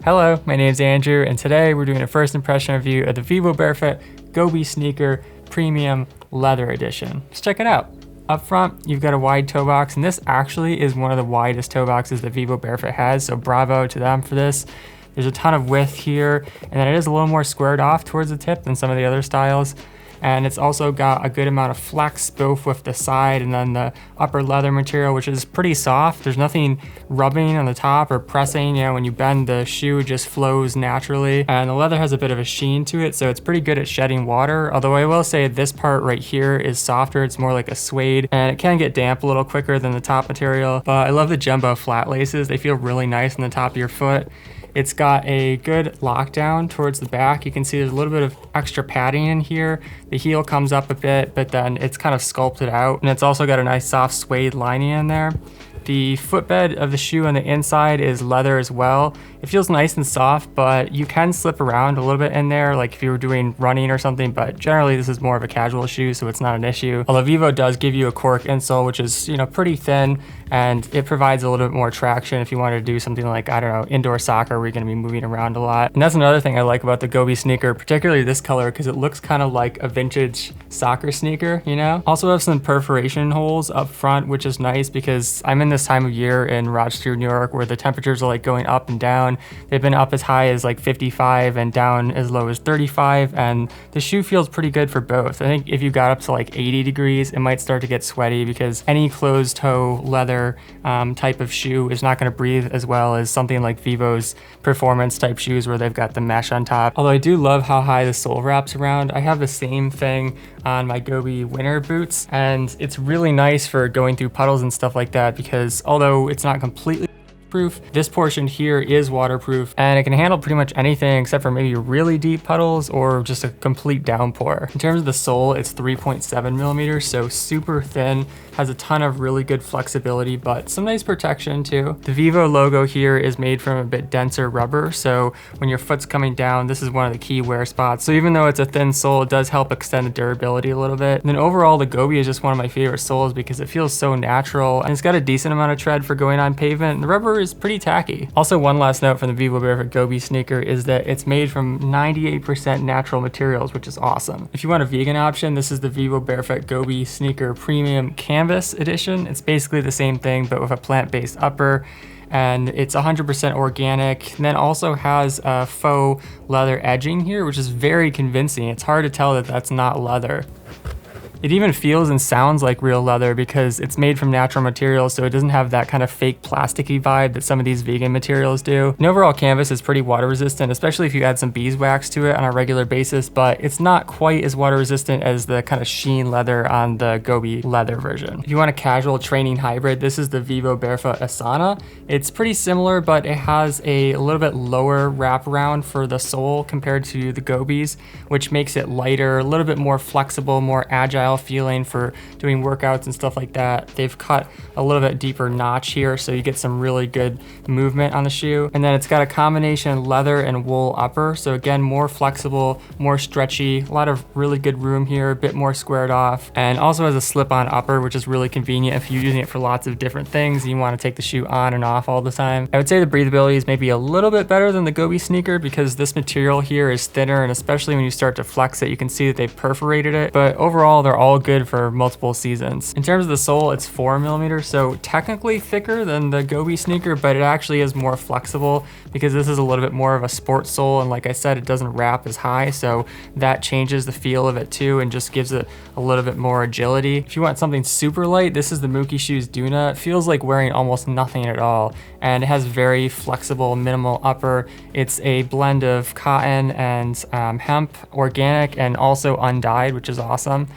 Hello, my name is Andrew, and today we're doing a first impression review of the Vivobarefoot GOBI Sneaker Premium Leather Edition. Let's check it out. Up front, you've got a wide toe box, and this actually is one of the widest toe boxes that Vivobarefoot has, so bravo to them for this. There's a ton of width here, and then it is a little more squared off towards the tip than some of the other styles. And it's also got a good amount of flex both with the side and then the upper leather material, which is pretty soft. There's nothing rubbing on the top or pressing. You know, when you bend, the shoe just flows naturally. And the leather has a bit of a sheen to it, so it's pretty good at shedding water. Although I will say this part right here is softer. It's more like a suede, and it can get damp a little quicker than the top material. But I love the jumbo flat laces. They feel really nice on the top of your foot. It's got a good lockdown towards the back. You can see there's a little bit of extra padding in here. The heel comes up a bit, but then it's kind of sculpted out. And it's also got a nice soft suede lining in there. The footbed of the shoe on the inside is leather as well. It feels nice and soft, but you can slip around a little bit in there, like if you were doing running or something, but generally this is more of a casual shoe, so it's not an issue. Although Vivo does give you a cork insole, which is, you know, pretty thin, and it provides a little bit more traction if you wanted to do something like, I don't know, indoor soccer where you're gonna be moving around a lot. And that's another thing I like about the GOBI sneaker, particularly this color, because it looks kind of like a vintage soccer sneaker, you know? Also have some perforation holes up front, which is nice because I'm in this time of year in Rochester, New York, where the temperatures are like going up and down. They've been up as high as like 55 and down as low as 35, and the shoe feels pretty good for both. I think if you got up to like 80 degrees, it might start to get sweaty because any closed toe leather type of shoe is not going to breathe as well as something like Vivo's performance type shoes where they've got the mesh on top. Although I do love how high the sole wraps around. I have the same thing on my GOBI winter boots, and it's really nice for going through puddles and stuff like that because although it's not completely proof, this portion here is waterproof, and it can handle pretty much anything except for maybe really deep puddles or just a complete downpour. In terms of the sole, it's 3.7 millimeters, so super thin, has a ton of really good flexibility, but some nice protection too. The Vivo logo here is made from a bit denser rubber, so when your foot's coming down, this is one of the key wear spots. So even though it's a thin sole, it does help extend the durability a little bit. And then overall, the GOBI is just one of my favorite soles because it feels so natural, and it's got a decent amount of tread for going on pavement, and the rubber is pretty tacky. Also, one last note from the Vivobarefoot GOBI sneaker is that it's made from 98% natural materials, which is awesome. If you want a vegan option, this is the Vivobarefoot GOBI Sneaker Premium Canvas Edition. It's basically the same thing, but with a plant-based upper, and it's 100% organic, and then also has a faux leather edging here, which is very convincing. It's hard to tell that that's not leather. It even feels and sounds like real leather because it's made from natural materials, so it doesn't have that kind of fake plasticky vibe that some of these vegan materials do. And overall canvas is pretty water resistant, especially if you add some beeswax to it on a regular basis, but it's not quite as water resistant as the kind of sheen leather on the GOBI leather version. If you want a casual training hybrid, this is the Vivobarefoot Asana. It's pretty similar, but it has a little bit lower wraparound for the sole compared to the GOBI's, which makes it lighter, a little bit more flexible, more agile feeling for doing workouts and stuff like that. They've cut a little bit deeper notch here, so you get some really good movement on the shoe. And then it's got a combination leather and wool upper, so again, more flexible, more stretchy, a lot of really good room here, a bit more squared off, and also has a slip-on upper, which is really convenient if you're using it for lots of different things and you want to take the shoe on and off all the time. I would say the breathability is maybe a little bit better than the GOBI sneaker because this material here is thinner, and especially when you start to flex it, you can see that they've perforated it, but overall they're all good for multiple seasons. In terms of the sole, it's 4 millimeters, so technically thicker than the GOBI sneaker, but it actually is more flexible because this is a little bit more of a sports sole, and like I said, it doesn't wrap as high, so that changes the feel of it too and just gives it a little bit more agility. If you want something super light, this is the Mukishoes Duna. It feels like wearing almost nothing at all, and it has very flexible, minimal upper. It's a blend of cotton and hemp, organic, and also undyed, which is awesome.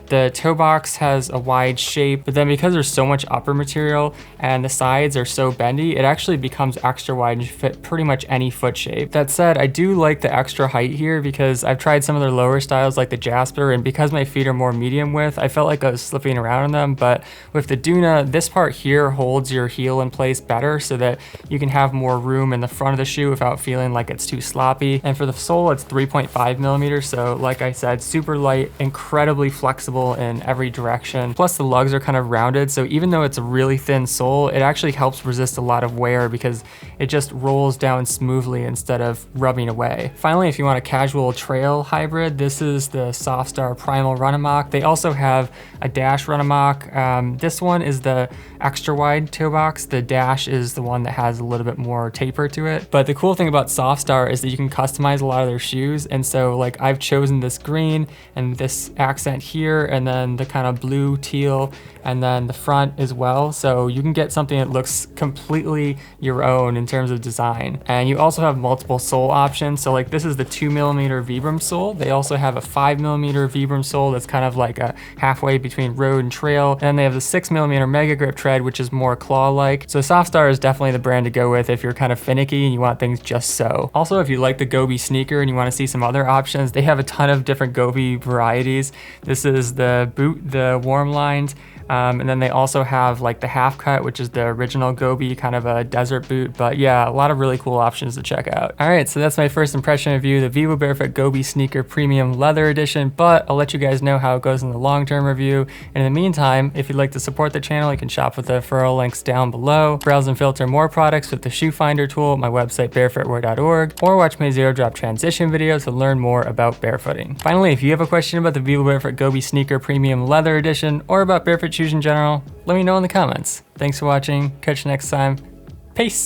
The toe box has a wide shape, but then because there's so much upper material and the sides are so bendy, it actually becomes extra wide and fit pretty much any foot shape. That said, I do like the extra height here because I've tried some of their lower styles like the Jasper, and because my feet are more medium width, I felt like I was slipping around in them. But with the Duna, this part here holds your heel in place better so that you can have more room in the front of the shoe without feeling like it's too sloppy. And for the sole, it's 3.5 millimeters. So like I said, super light, incredibly flexible, adjustable in every direction. Plus the lugs are kind of rounded, so even though it's a really thin sole, it actually helps resist a lot of wear because it just rolls down smoothly instead of rubbing away. Finally, if you want a casual trail hybrid, this is the Softstar Primal RunAmoc. They also have a Dash RunAmoc. This one is the extra wide toe box. The Dash is the one that has a little bit more taper to it. But the cool thing about Softstar is that you can customize a lot of their shoes. And so like I've chosen this green and this accent here, and then the kind of blue teal, and then the front as well. So you can get something that looks completely your own in terms of design. And you also have multiple sole options. So like this is the 2mm Vibram sole. They also have a 5mm Vibram sole that's kind of like a halfway between road and trail. And then they have the 6mm Mega Grip tread, which is more claw-like. So Softstar is definitely the brand to go with if you're kind of finicky and you want things just so. Also, if you like the GOBI sneaker and you want to see some other options, they have a ton of different GOBI varieties. This is the boot, the warm lined. And then they also have like the half cut, which is the original GOBI, kind of a desert boot. But yeah, a lot of really cool options to check out. All right, so that's my first impression of you, the Vivobarefoot GOBI Sneaker Premium Leather Edition, but I'll let you guys know how it goes in the long-term review. And in the meantime, if you'd like to support the channel, you can shop with the referral links down below. Browse and filter more products with the shoe finder tool at my website, barefootwear.org, or watch my zero drop transition video to learn more about barefooting. Finally, if you have a question about the Vivobarefoot GOBI Sneaker Premium Leather Edition or about barefoot shoes in general, let me know in the comments. Thanks for watching. Catch you next time. Peace.